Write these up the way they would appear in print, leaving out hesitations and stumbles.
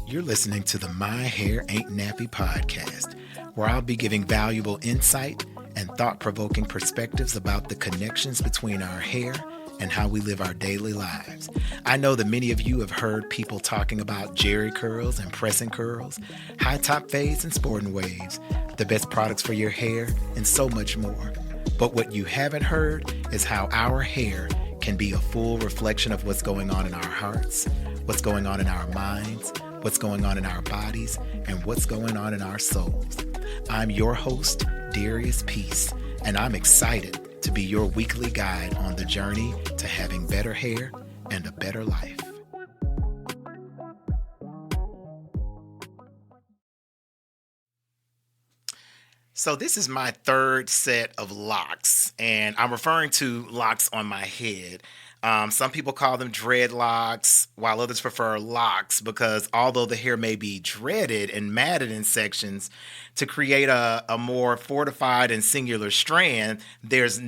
You're listening to the My Hair Ain't Nappy podcast, where I'll be giving valuable insight and thought-provoking perspectives about the connections between our hair and how we live our daily lives. I know that many of you have heard people talking about Jerry curls and pressing curls, high top fades and sporting waves, the best products for your hair, and so much more. But what you haven't heard is how our hair can be a full reflection of what's going on in our hearts, what's going on in our minds, what's going on in our bodies, and what's going on in our souls. I'm your host, Darius Peace, and I'm excited to be your weekly guide on the journey to having better hair and a better life. So this is my third set of locks, and I'm referring to locks on my head. Some people call them dreadlocks, while others prefer locks because although the hair may be dreaded and matted in sections, to create a more fortified and singular strand, there's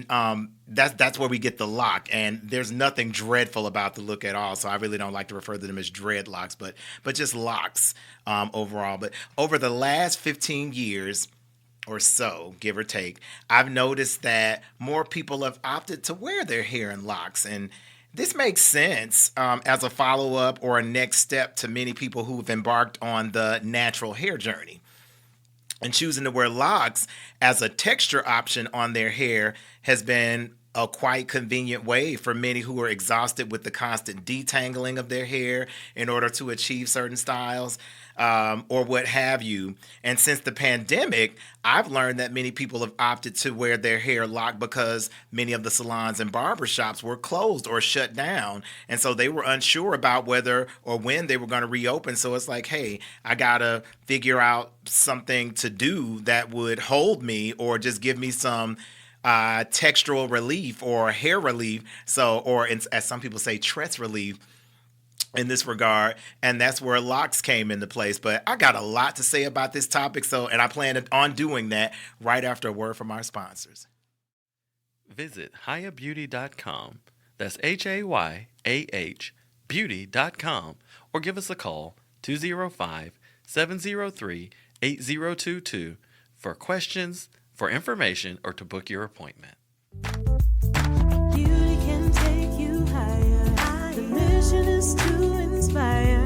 that's where we get the lock, and there's nothing dreadful about the look at all. So I really don't like to refer to them as dreadlocks, but just locks overall. But over the last 15 years or so, give or take, I've noticed that more people have opted to wear their hair in locks. And this makes sense as a follow-up or a next step to many people who've embarked on the natural hair journey. And choosing to wear locks as a texture option on their hair has been a quite convenient way for many who are exhausted with the constant detangling of their hair in order to achieve certain styles or what have you. And since the pandemic, I've learned that many people have opted to wear their hair locked because many of the salons and barbershops were closed or shut down. And so they were unsure about whether or when they were going to reopen. So it's like, hey, I got to figure out something to do that would hold me or just give me some textural relief or hair relief, as some people say, tress relief in this regard, and that's where locks came into place. But I got a lot to say about this topic, and I plan on doing that right after a word from our sponsors. Visit HayaBeauty.com. That's HAYAH beauty.com, or give us a call 205-703-8022 for questions, for information, or to book your appointment. Beauty can take you higher. The mission is to inspire.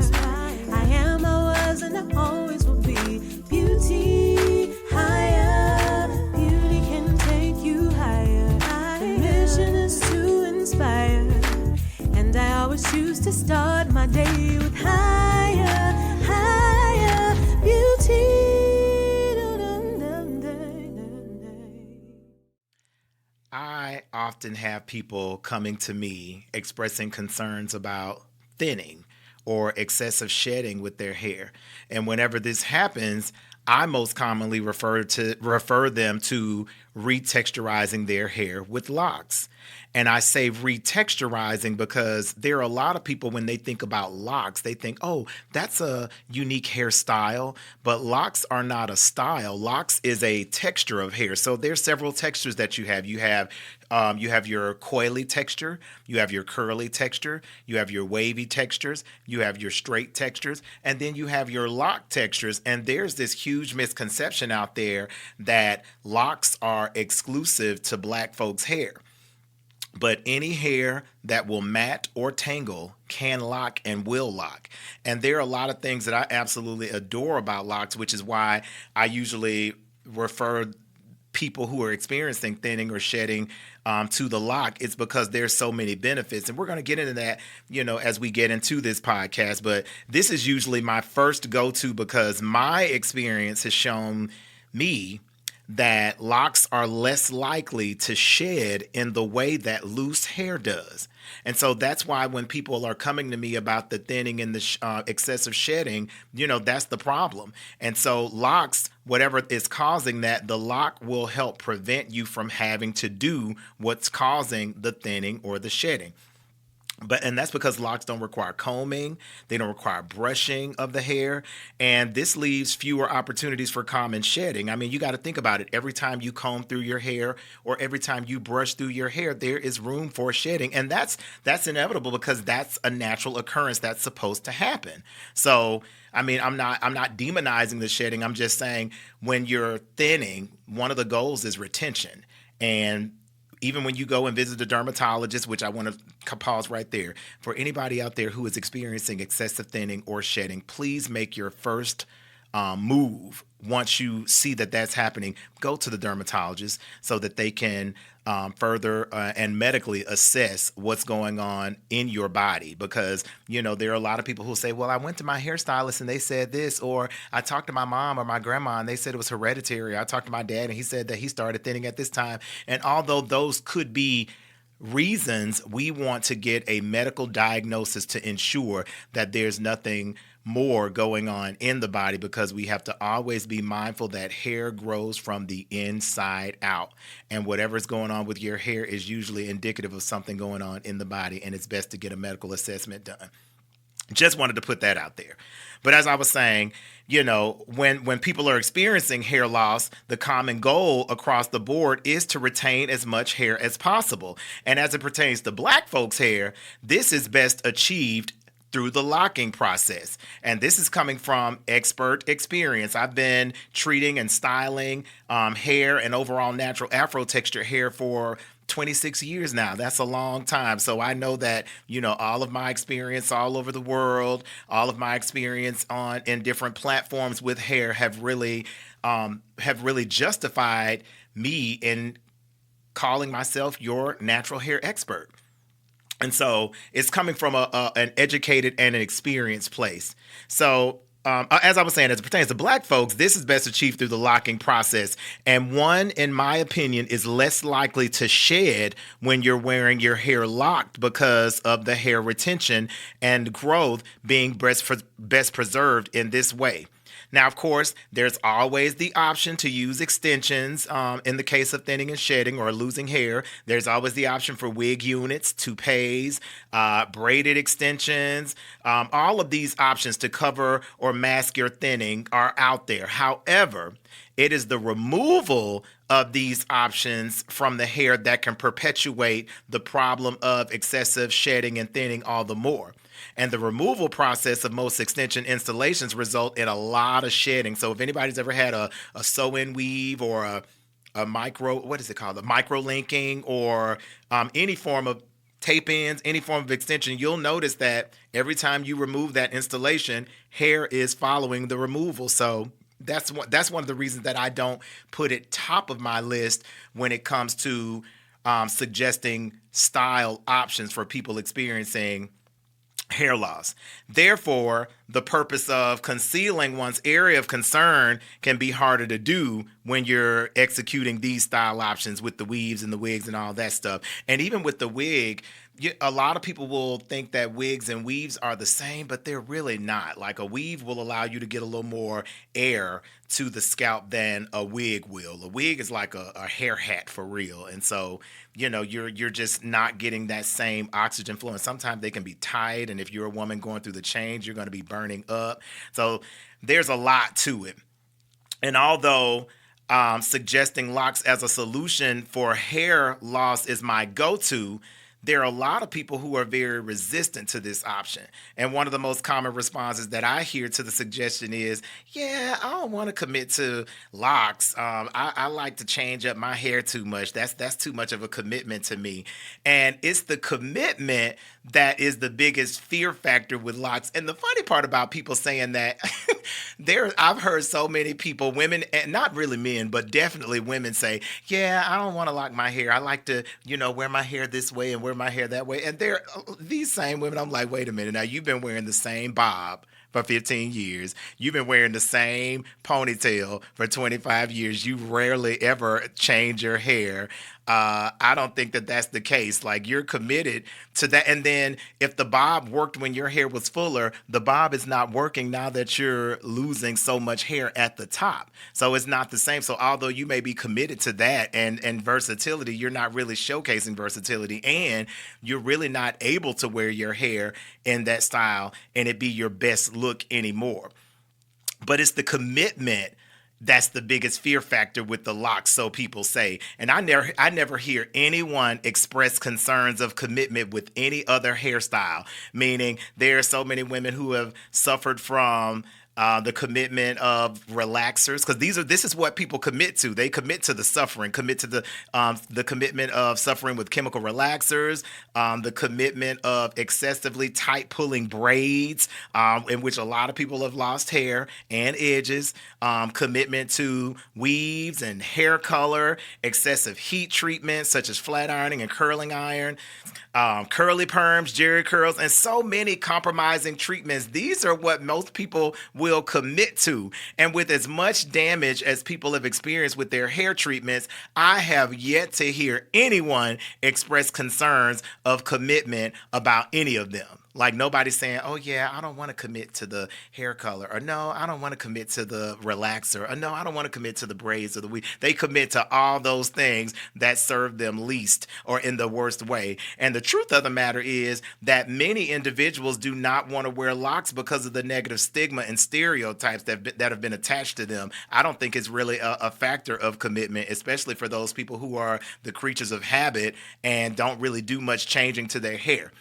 I am, I was, and I always will be. Beauty higher. Beauty can take you higher. The mission is to inspire. And I always choose to start my day with higher, higher beauty. I often have people coming to me expressing concerns about thinning or excessive shedding with their hair. And whenever this happens, I most commonly refer them to retexturizing their hair with locks. And I say retexturizing because there are a lot of people, when they think about locks, they think, oh, that's a unique hairstyle. But locks are not a style. Locks is a texture of hair. So there's several textures that you have. You have your coily texture, you have your curly texture, you have your wavy textures, you have your straight textures, and then you have your lock textures. And there's this huge misconception out there that locks are exclusive to Black folks' hair. But any hair that will mat or tangle can lock and will lock. And there are a lot of things that I absolutely adore about locks, which is why I usually refer people who are experiencing thinning or shedding to the lock. It's because there's so many benefits. And we're going to get into that, as we get into this podcast. But this is usually my first go-to because my experience has shown me that locks are less likely to shed in the way that loose hair does. And so that's why when people are coming to me about the thinning and the excessive shedding, that's the problem. And so locks, whatever is causing that, the lock will help prevent you from having to do what's causing the thinning or the shedding. And that's because locks don't require combing, they don't require brushing of the hair, and this leaves fewer opportunities for common shedding. I mean, you got to think about it. Every time you comb through your hair or every time you brush through your hair, there is room for shedding, and that's inevitable because that's a natural occurrence that's supposed to happen. So, I mean, I'm not demonizing the shedding. I'm just saying when you're thinning, one of the goals is retention. And even when you go and visit a dermatologist, which I want to pause right there, for anybody out there who is experiencing excessive thinning or shedding, please make your first move once you see that that's happening. Go to the dermatologist so that they can further and medically assess what's going on in your body, because there are a lot of people who say, well, I went to my hairstylist and they said this, or I talked to my mom or my grandma and they said it was hereditary. I talked to my dad and he said that he started thinning at this time. And although those could be reasons, we want to get a medical diagnosis to ensure that there's nothing more going on in the body, because we have to always be mindful that hair grows from the inside out, and whatever's going on with your hair is usually indicative of something going on in the body, and it's best to get a medical assessment done. Just wanted to put that out there. But as I was saying, when people are experiencing hair loss, the common goal across the board is to retain as much hair as possible. And as it pertains to Black folks' hair, this is best achieved through the locking process. And this is coming from expert experience. I've been treating and styling hair and overall natural Afro texture hair for 26 years now. That's a long time. So I know that, all of my experience all over the world, all of my experience in different platforms with hair have really justified me in calling myself your natural hair expert. And so it's coming from an educated and an experienced place. So as I was saying, as it pertains to Black folks, this is best achieved through the locking process. And one, in my opinion, is less likely to shed when you're wearing your hair locked because of the hair retention and growth being best preserved in this way. Now, of course, there's always the option to use extensions in the case of thinning and shedding or losing hair. There's always the option for wig units, toupees, braided extensions. All of these options to cover or mask your thinning are out there. However, it is the removal of these options from the hair that can perpetuate the problem of excessive shedding and thinning all the more. And the removal process of most extension installations result in a lot of shedding. So if anybody's ever had a sew-in weave or a micro, what is it called? A micro linking or any form of tape-ins, any form of extension, you'll notice that every time you remove that installation, hair is following the removal. So that's one of the reasons that I don't put it top of my list when it comes to suggesting style options for people experiencing hair loss. Therefore, the purpose of concealing one's area of concern can be harder to do when you're executing these style options with the weaves and the wigs and all that stuff. And even with the wig, a lot of people will think that wigs and weaves are the same, but they're really not. Like a weave will allow you to get a little more air to the scalp than a wig will. A wig is like a hair hat for real. And so, you're just not getting that same oxygen flow. And sometimes they can be tight. And if you're a woman going through the change, you're going to be burning up. So there's a lot to it. And although suggesting locks as a solution for hair loss is my go-to, there are a lot of people who are very resistant to this option. And one of the most common responses that I hear to the suggestion is, yeah, I don't want to commit to locks. I like to change up my hair too much. That's too much of a commitment to me. And it's the commitment that is the biggest fear factor with locks. And the funny part about people saying that, I've heard so many people, women, and not really men, but definitely women say, yeah, I don't want to lock my hair. I like to, wear my hair this way and wear my hair that way. And they're these same women. I'm like, wait a minute. Now you've been wearing the same bob for 15 years. You've been wearing the same ponytail for 25 years. You rarely ever change your hair. I don't think that that's the case. Like, you're committed to that. And then if the bob worked when your hair was fuller, the bob is not working now that you're losing so much hair at the top. So it's not the same. So although you may be committed to that and versatility, you're not really showcasing versatility, and you're really not able to wear your hair in that style and it be your best look anymore. But it's the commitment that's the biggest fear factor with the locks, so people say. And I never hear anyone express concerns of commitment with any other hairstyle. Meaning, there are so many women who have suffered from the commitment of relaxers, because this is what people commit to. They commit to the suffering, commit to the commitment of suffering with chemical relaxers, the commitment of excessively tight pulling braids, in which a lot of people have lost hair and edges, commitment to weaves and hair color, excessive heat treatments such as flat ironing and curling iron, curly perms, jerry curls, and so many compromising treatments. These are what most people will commit to. And with as much damage as people have experienced with their hair treatments, I have yet to hear anyone express concerns of commitment about any of them. Like, nobody's saying, oh yeah, I don't want to commit to the hair color, or no, I don't want to commit to the relaxer, or no, I don't want to commit to the braids or the weave. They commit to all those things that serve them least or in the worst way. And the truth of the matter is that many individuals do not want to wear locks because of the negative stigma and stereotypes that have been attached to them. I don't think it's really a factor of commitment, especially for those people who are the creatures of habit and don't really do much changing to their hair.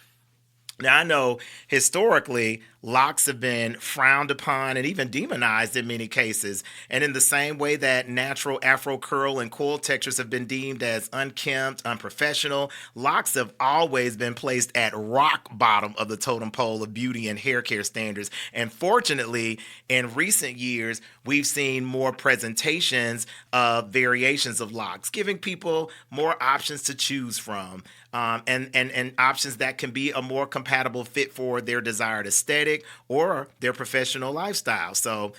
Now, I know historically, locks have been frowned upon and even demonized in many cases. And in the same way that natural afro curl and coil textures have been deemed as unkempt, unprofessional, locks have always been placed at rock bottom of the totem pole of beauty and hair care standards. And fortunately, in recent years, we've seen more presentations of variations of locks, giving people more options to choose from. And options that can be a more compatible fit for their desired aesthetic or their professional lifestyle. So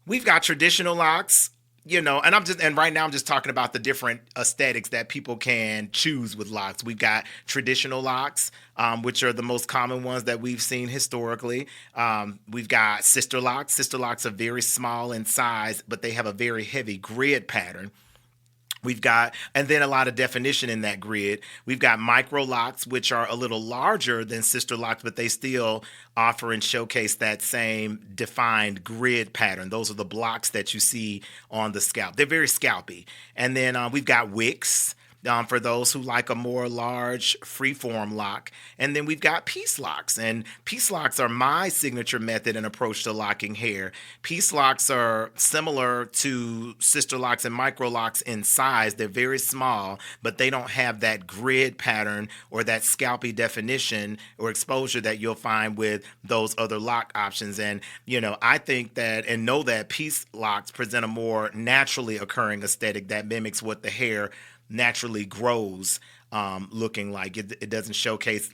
we've got traditional locks, and right now I'm just talking about the different aesthetics that people can choose with locks. We've got traditional locks, which are the most common ones that we've seen historically. We've got sister locks. Sister locks are very small in size, but they have a very heavy grid pattern. And then a lot of definition in that grid. We've got micro locks, which are a little larger than sister locks, but they still offer and showcase that same defined grid pattern. Those are the blocks that you see on the scalp. They're very scalpy. And then we've got wicks. For those who like a more large freeform lock. And then we've got piece locks. And piece locks are my signature method and approach to locking hair. Piece locks are similar to sister locks and micro locks in size. They're very small, but they don't have that grid pattern or that scalpy definition or exposure that you'll find with those other lock options. And, I think that and know that piece locks present a more naturally occurring aesthetic that mimics what the hair naturally grows looking like. It doesn't showcase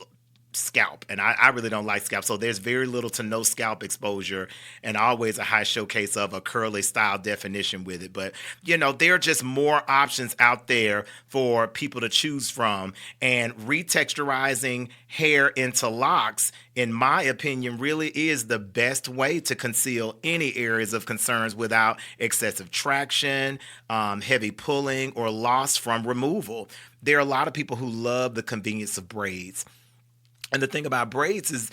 scalp, and I really don't like scalp. So there's very little to no scalp exposure and always a high showcase of a curly style definition with it. But, there are just more options out there for people to choose from, and retexturizing hair into locks, in my opinion, really is the best way to conceal any areas of concerns without excessive traction, heavy pulling, or loss from removal. There are a lot of people who love the convenience of braids. And the thing about braids is,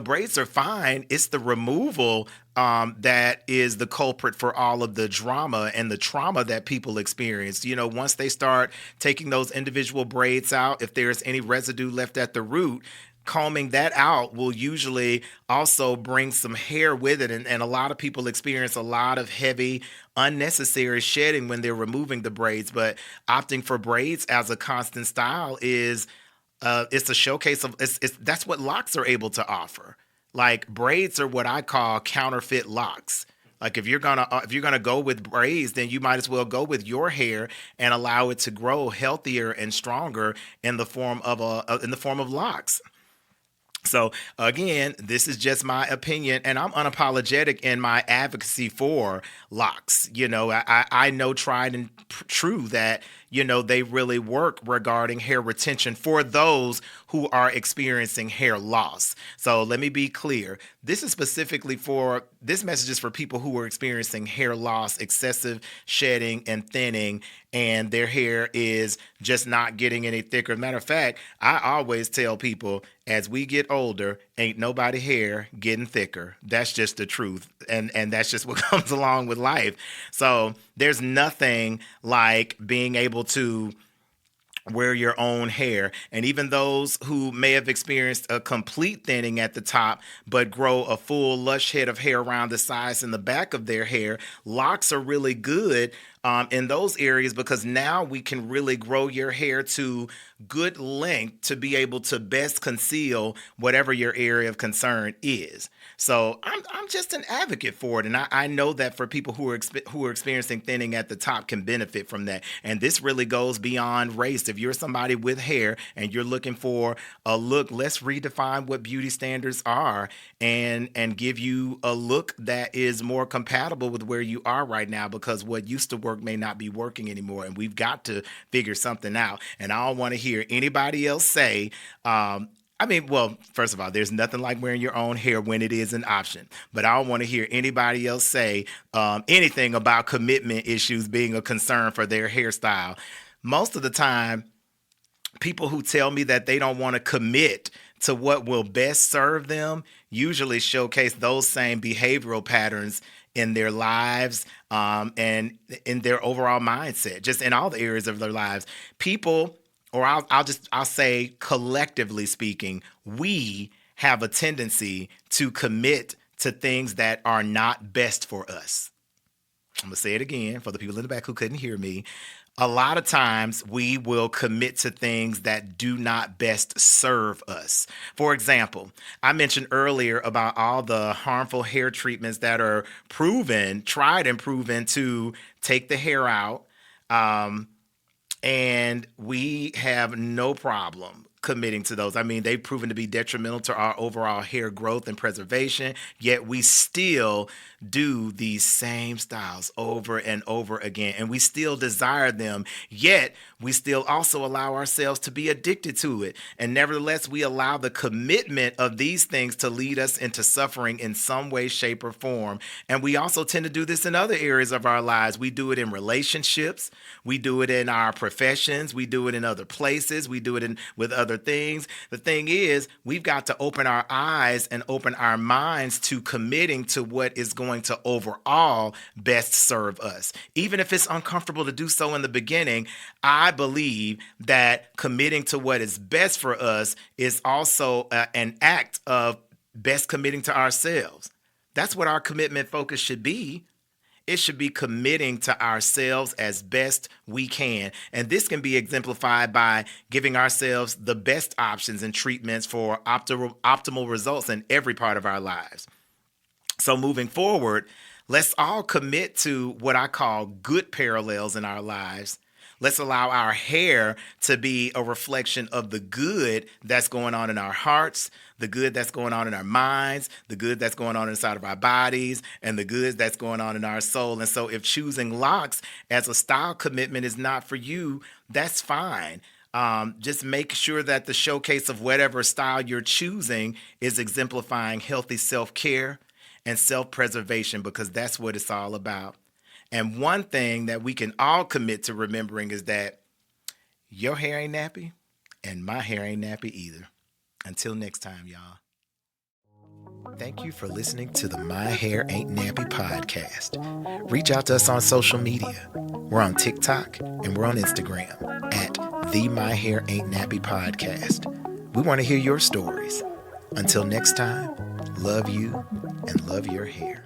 braids are fine. It's the removal that is the culprit for all of the drama and the trauma that people experience. Once they start taking those individual braids out, if there's any residue left at the root, combing that out will usually also bring some hair with it. And a lot of people experience a lot of heavy, unnecessary shedding when they're removing the braids. But opting for braids as a constant style is it's a showcase of that's what locks are able to offer. Like, braids are what I call counterfeit locks. Like, if you're gonna go with braids, then you might as well go with your hair and allow it to grow healthier and stronger in the form of locks. So again, this is just my opinion, and I'm unapologetic in my advocacy for locks. I know tried and true that they really work regarding hair retention for those who are experiencing hair loss. So let me be clear. This message is for people who are experiencing hair loss, excessive shedding and thinning, and their hair is just not getting any thicker. Matter of fact, I always tell people, as we get older, ain't nobody hair getting thicker. That's just the truth. And that's just what comes along with life. So there's nothing like being able to wear your own hair. And even those who may have experienced a complete thinning at the top, but grow a full lush head of hair around the sides and the back of their hair, locks are really good in those areas, because now we can really grow your hair to good length to be able to best conceal whatever your area of concern is. So I'm just an advocate for it, and I know that for people who are experiencing thinning at the top can benefit from that. And this really goes beyond race. If you're somebody with hair and you're looking for a look, let's redefine what beauty standards are and give you a look that is more compatible with where you are right now, because what used to work may not be working anymore, and we've got to figure something out. And I don't want to hear anybody else say, first of all, there's nothing like wearing your own hair when it is an option. But I don't want to hear anybody else say anything about commitment issues being a concern for their hairstyle. Most of the time, people who tell me that they don't want to commit to what will best serve them usually showcase those same behavioral patterns in their lives and in their overall mindset, just in all the areas of their lives. People, or I'll say collectively speaking, we have a tendency to commit to things that are not best for us. I'm going to say it again for the people in the back who couldn't hear me. A lot of times we will commit to things that do not best serve us. For example, I mentioned earlier about all the harmful hair treatments that are tried and proven to take the hair out. And we have no problem committing to those. I mean, they've proven to be detrimental to our overall hair growth and preservation, yet we still do these same styles over and over again, and we still desire them, yet we still also allow ourselves to be addicted to it. And nevertheless, we allow the commitment of these things to lead us into suffering in some way, shape, or form. And we also tend to do this in other areas of our lives. We do it in relationships. We do it in our professions. We do it in other places. We do it with other things. The thing is, we've got to open our eyes and open our minds to committing to what is going to overall best serve us. Even if it's uncomfortable to do so in the beginning, I believe that committing to what is best for us is also an act of best committing to ourselves. That's what our commitment focus should be. It should be committing to ourselves as best we can. And this can be exemplified by giving ourselves the best options and treatments for optimal results in every part of our lives. So moving forward, let's all commit to what I call good parallels in our lives. Let's allow our hair to be a reflection of the good that's going on in our hearts, the good that's going on in our minds, the good that's going on inside of our bodies, and the good that's going on in our soul. And so if choosing locks as a style commitment is not for you, that's fine. Just make sure that the showcase of whatever style you're choosing is exemplifying healthy self-care and self-preservation, because that's what it's all about. And one thing that we can all commit to remembering is that your hair ain't nappy and my hair ain't nappy either. Until next time, y'all. Thank you for listening to the My Hair Ain't Nappy podcast. Reach out to us on social media. We're on TikTok and we're on Instagram at the My Hair Ain't Nappy podcast. We want to hear your stories. Until next time, love you and love your hair.